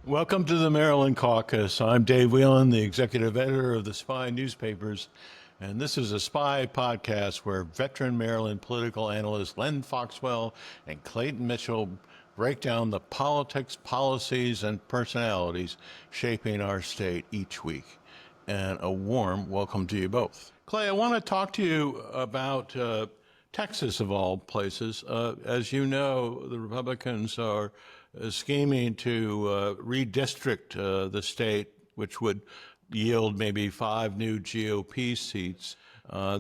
Welcome to the Maryland Caucus. I'm Dave Whelan, the executive editor of the Spy newspapers, and this is a Spy podcast where veteran Maryland political analysts Len Foxwell and Clayton Mitchell break down the politics, policies, and personalities shaping our state each week. And a warm welcome to you both. Clay, I want to talk to you about Texas, of all places. As you know, the Republicans are scheming to redistrict the state, which would yield maybe 5 new GOP seats.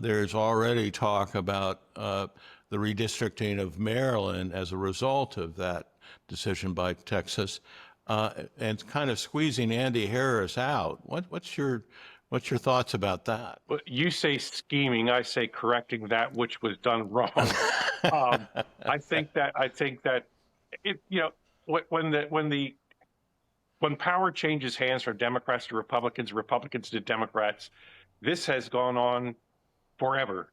There's already talk about the redistricting of Maryland as a result of that decision by Texas, and kind of squeezing Andy Harris out. What's your thoughts about that? Well, you say scheming, I say correcting that which was done wrong. I think that it, when power changes hands from Democrats to Republicans, Republicans to Democrats, this has gone on forever.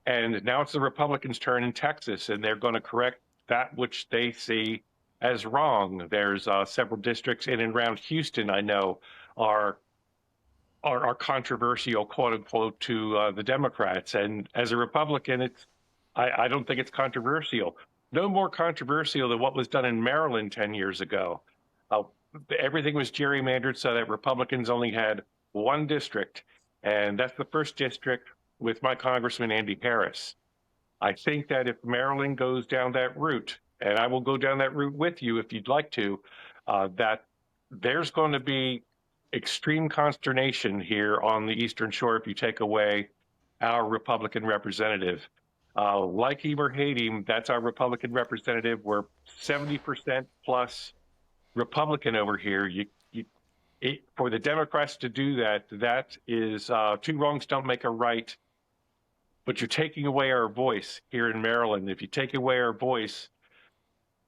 And now it's the Republicans' turn in Texas, and they're going to correct that which they see as wrong. There's several districts in and around Houston, I know, are controversial, quote unquote, to the Democrats. And as a Republican, I don't think it's controversial. No more controversial than what was done in Maryland 10 years ago. Everything was gerrymandered so that Republicans only had one district, and that's the first district with my Congressman Andy Harris. I think that if Maryland goes down that route, and I will go down that route with you if you'd like to, that there's going to be extreme consternation here on the Eastern Shore if you take away our Republican representative. Like him or hate him, that's our Republican representative. We're 70% plus Republican over here. For the Democrats to do that, that is two wrongs don't make a right. But you're taking away our voice here in Maryland. If you take away our voice,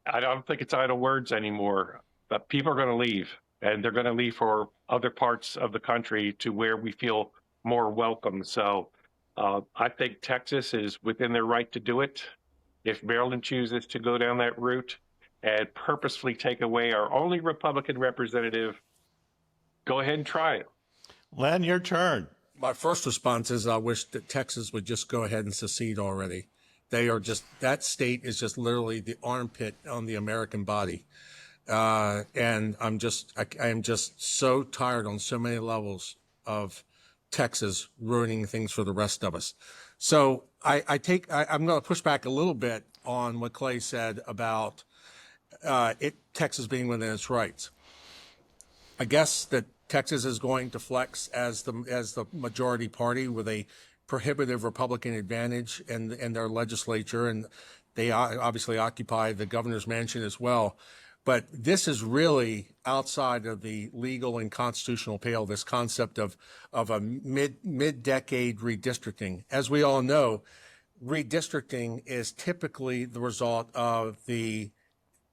I don't think it's idle words anymore. But people are going to leave, and they're going to leave for other parts of the country to where we feel more welcome. So I think Texas is within their right to do it. If Maryland chooses to go down that route and purposefully take away our only Republican representative, go ahead and try it. Len, your turn. My first response is I wish that Texas would just go ahead and secede already. That state is just literally the armpit on the American body. And I am just so tired on so many levels of Texas ruining things for the rest of us. So I'm going to push back a little bit on what Clay said about Texas being within its rights. I guess that Texas is going to flex as the majority party with a prohibitive Republican advantage in their legislature, and they obviously occupy the governor's mansion as well. But this is really outside of the legal and constitutional pale, this concept of a mid-decade redistricting. As we all know, redistricting is typically the result of the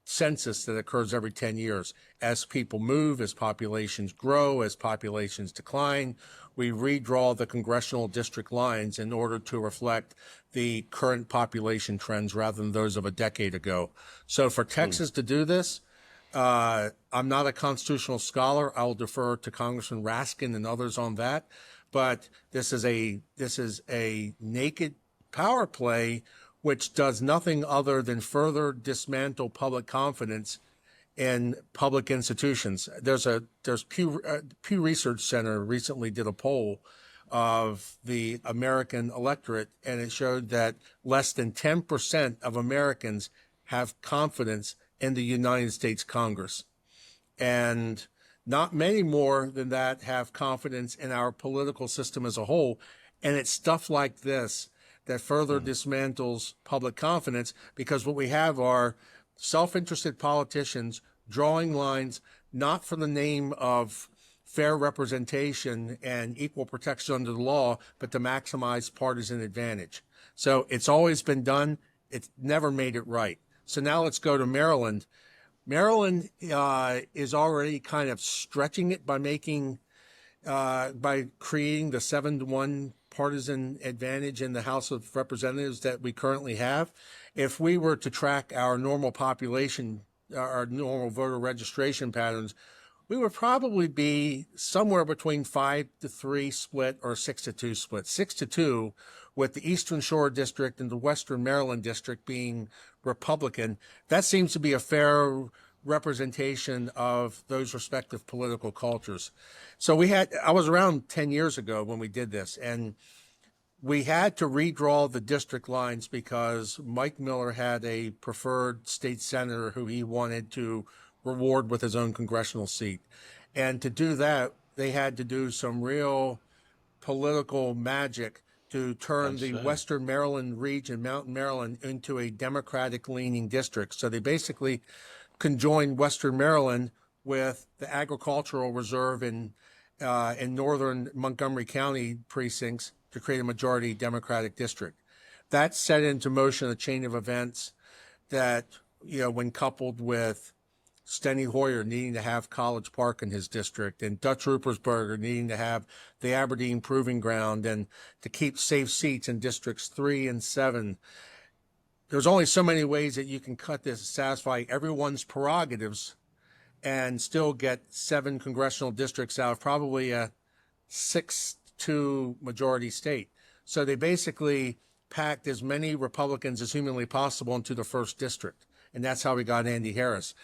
census that occurs every 10 years. As people move, as populations grow, as populations decline, we redraw the congressional district lines in order to reflect the current population trends rather than those of a decade ago. So for Texas to do this, I'm not a constitutional scholar. I'll defer to Congressman Raskin and others on that. But this is a naked power play which does nothing other than further dismantle public confidence in public institutions. There's Pew Research Center recently did a poll of the American electorate, and it showed that less than 10% of Americans have confidence in the United States Congress. And not many more than that have confidence in our political system as a whole. And it's stuff like this that further dismantles public confidence, because what we have are self-interested politicians drawing lines not for the name of fair representation and equal protection under the law, but to maximize partisan advantage. So it's always been done. It's never made it right. So now let's go to Maryland. Maryland is already kind of stretching it by creating the 7-to-1 partisan advantage in the House of Representatives that we currently have. If we were to track our normal population our normal voter registration patterns, we would probably be somewhere between 5-3 split or 6-2 split. 6-2, with the Eastern Shore District and the Western Maryland District being Republican. That seems to be a fair representation of those respective political cultures. So I was around 10 years ago when we did this, and we had to redraw the district lines because Mike Miller had a preferred state senator who he wanted to reward with his own congressional seat. And to do that, they had to do some real political magic to turn the Western Maryland region, Mountain Maryland, into a Democratic-leaning district. So they basically conjoined Western Maryland with the agricultural reserve in northern Montgomery County precincts to create a majority Democratic district. That set into motion a chain of events that, when coupled with Steny Hoyer needing to have College Park in his district, and Dutch Ruppersberger needing to have the Aberdeen Proving Ground, and to keep safe seats in districts 3 and 7. There's only so many ways that you can cut this to satisfy everyone's prerogatives and still get 7 congressional districts out of probably a 6-2 majority state. So they basically packed as many Republicans as humanly possible into the first district. And that's how we got Andy Harris.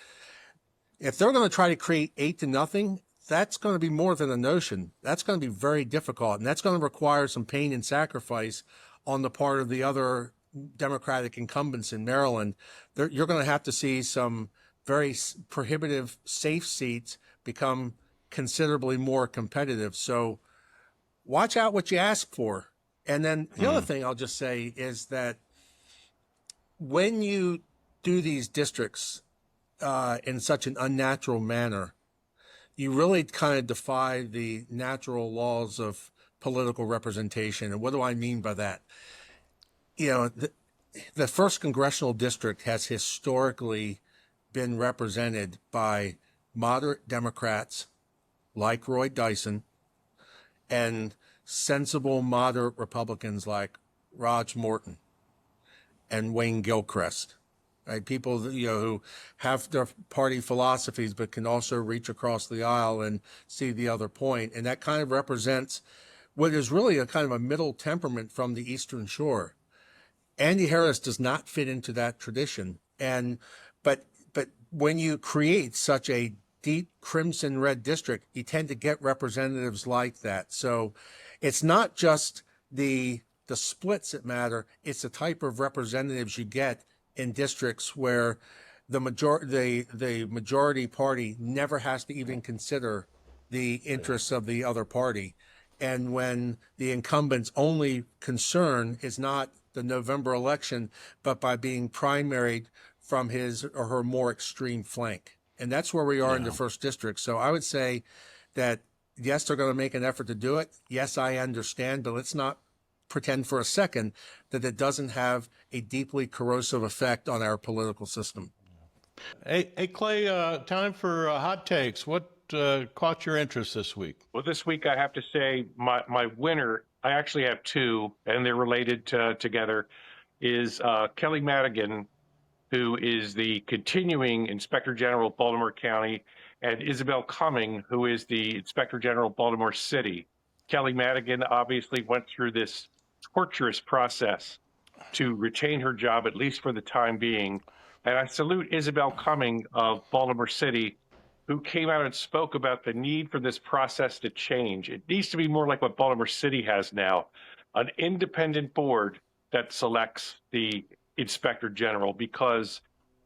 If they're going to try to create 8-0, that's going to be more than a notion. That's going to be very difficult, and that's going to require some pain and sacrifice on the part of the other Democratic incumbents in Maryland. You're going to have to see some very prohibitive safe seats become considerably more competitive. So watch out what you ask for. And then the other thing I'll just say is that when you do these districts in such an unnatural manner, you really kind of defy the natural laws of political representation. And what do I mean by that? The first congressional district has historically been represented by moderate Democrats like Roy Dyson and sensible moderate Republicans like Raj Morton and Wayne Gilchrist. Right? People, who have their party philosophies but can also reach across the aisle and see the other point. And that kind of represents what is really a kind of a middle temperament from the Eastern Shore. Andy Harris does not fit into that tradition. But when you create such a deep crimson red district, you tend to get representatives like that. So it's not just the splits that matter, it's the type of representatives you get in districts where the majority party never has to even consider the interests of the other party. And when the incumbent's only concern is not the November election, but by being primaried from his or her more extreme flank. And that's where we are in the first district. So I would say that, yes, they're going to make an effort to do it. Yes, I understand, but let's not pretend for a second that it doesn't have a deeply corrosive effect on our political system. Hey, Clay, time for hot takes. What caught your interest this week? Well, this week I have to say my winner, I actually have 2, and they're related together, is Kelly Madigan, who is the continuing Inspector General of Baltimore County, and Isabel Cumming, who is the Inspector General of Baltimore City. Kelly Madigan obviously went through this torturous process to retain her job, at least for the time being. And I salute Isabel Cumming of Baltimore City, who came out and spoke about the need for this process to change. It needs to be more like what Baltimore City has now, an independent board that selects the Inspector General, because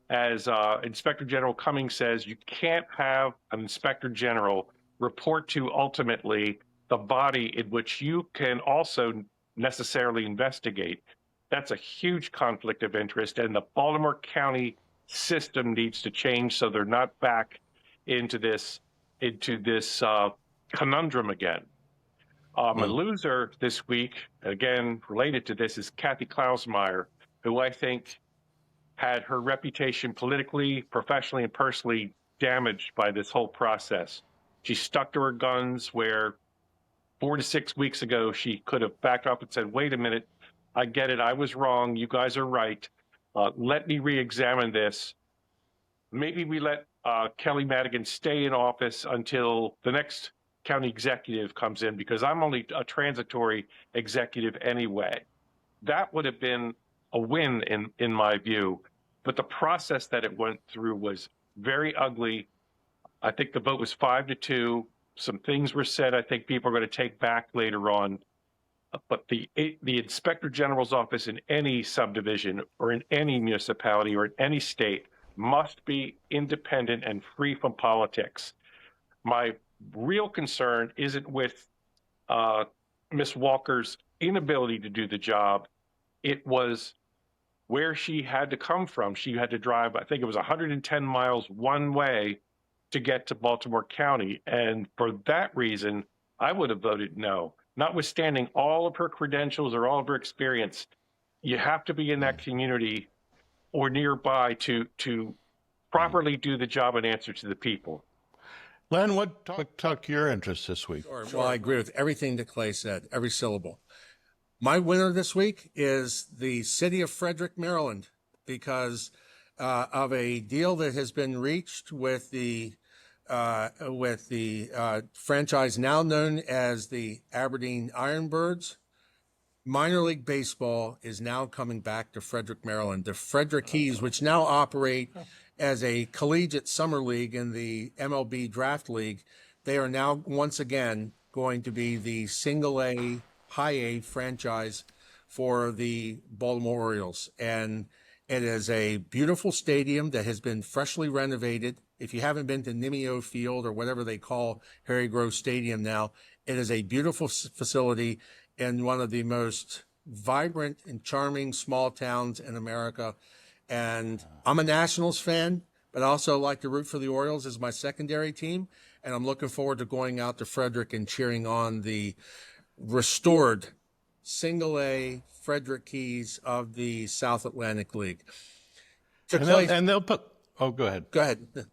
as Inspector General Cummings says, you can't have an Inspector General report to ultimately the body in which you can also necessarily investigate. That's a huge conflict of interest, and the Baltimore County system needs to change so they're not back into this conundrum again. A loser this week, again related to this, is Kathy Klausmeyer, who I think had her reputation politically, professionally, and personally damaged by this whole process. She stuck to her guns where 4 to 6 weeks ago she could have backed up and said, wait a minute, I get it, I was wrong, you guys are right. Let me re-examine this. maybe we let Kelly Madigan stay in office until the next county executive comes in, because I'm only a transitory executive anyway. That would have been a win in my view. But the process that it went through was very ugly. I think the vote was 5-2. Some things were said I think people are going to take back later on. But the inspector general's office in any subdivision or in any municipality or in any state must be independent and free from politics. My real concern isn't with Miss Walker's inability to do the job. It was where she had to come from. She had to drive, I think it was 110 miles one way to get to Baltimore County. And for that reason, I would have voted no. Notwithstanding all of her credentials or all of her experience, you have to be in that community or nearby to properly do the job and answer to the people. Len, what took your interest this week? Sure. Well, I agree with everything that Clay said, every syllable. My winner this week is the city of Frederick, Maryland, because of a deal that has been reached with the franchise now known as the Aberdeen Ironbirds. Minor League Baseball is now coming back to Frederick, Maryland. The Frederick Keys, which now operate as a collegiate summer league in the MLB Draft League, they are now once again going to be the single A, high A franchise for the Baltimore Orioles. And it is a beautiful stadium that has been freshly renovated. If you haven't been to Nimio Field or whatever they call Harry Grove Stadium now, it is a beautiful facility in one of the most vibrant and charming small towns in America. And I'm a Nationals fan, but I also like to root for the Orioles as my secondary team. And I'm looking forward to going out to Frederick and cheering on the restored single A Frederick Keys of the South Atlantic League. And they'll put, oh, go ahead. Go ahead. What'd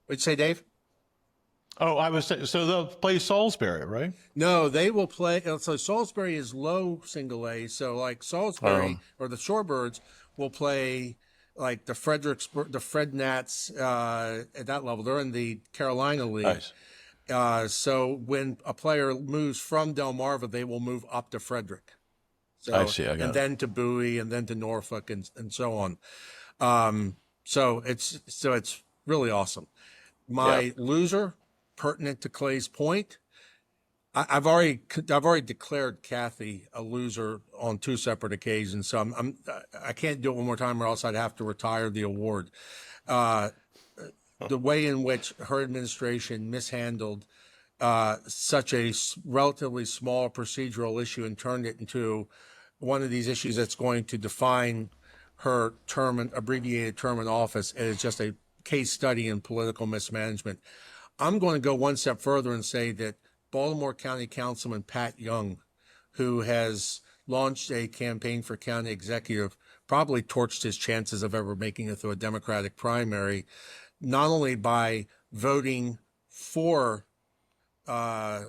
you say, Dave? Oh, I was saying, so they'll play Salisbury, right? No, they will play. So Salisbury is low single A. So like Salisbury or the Shorebirds will play like the Fred Nats at that level. They're in the Carolina League. Nice. So when a player moves from Delmarva, they will move up to Frederick. So, I see. And then to Bowie, and then to Norfolk, and so on. So it's really awesome. My loser, pertinent to Clay's point, I've already declared Kathy a loser on 2 separate occasions. So I can't do it one more time, or else I'd have to retire the award. The way in which her administration mishandled such a relatively small procedural issue and turned it into one of these issues that's going to define her abbreviated term in office, is just a case study in political mismanagement. I'm going to go one step further and say that Baltimore County Councilman Pat Young, who has launched a campaign for county executive, probably torched his chances of ever making it through a Democratic primary, not only by voting for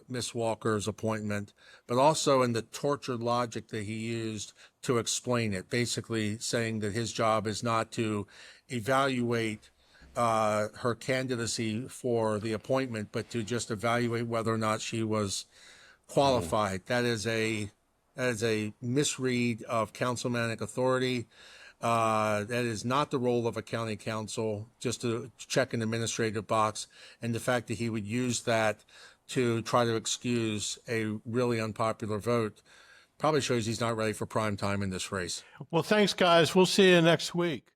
Miss Walker's appointment, but also in the tortured logic that he used to explain it, basically saying that his job is not to evaluate her candidacy for the appointment, but to just evaluate whether or not she was qualified. That is a misread of councilmanic authority. That is not the role of a county council, just to check an administrative box. And the fact that he would use that to try to excuse a really unpopular vote probably shows he's not ready for prime time in this race. Well, thanks, guys. We'll see you next week.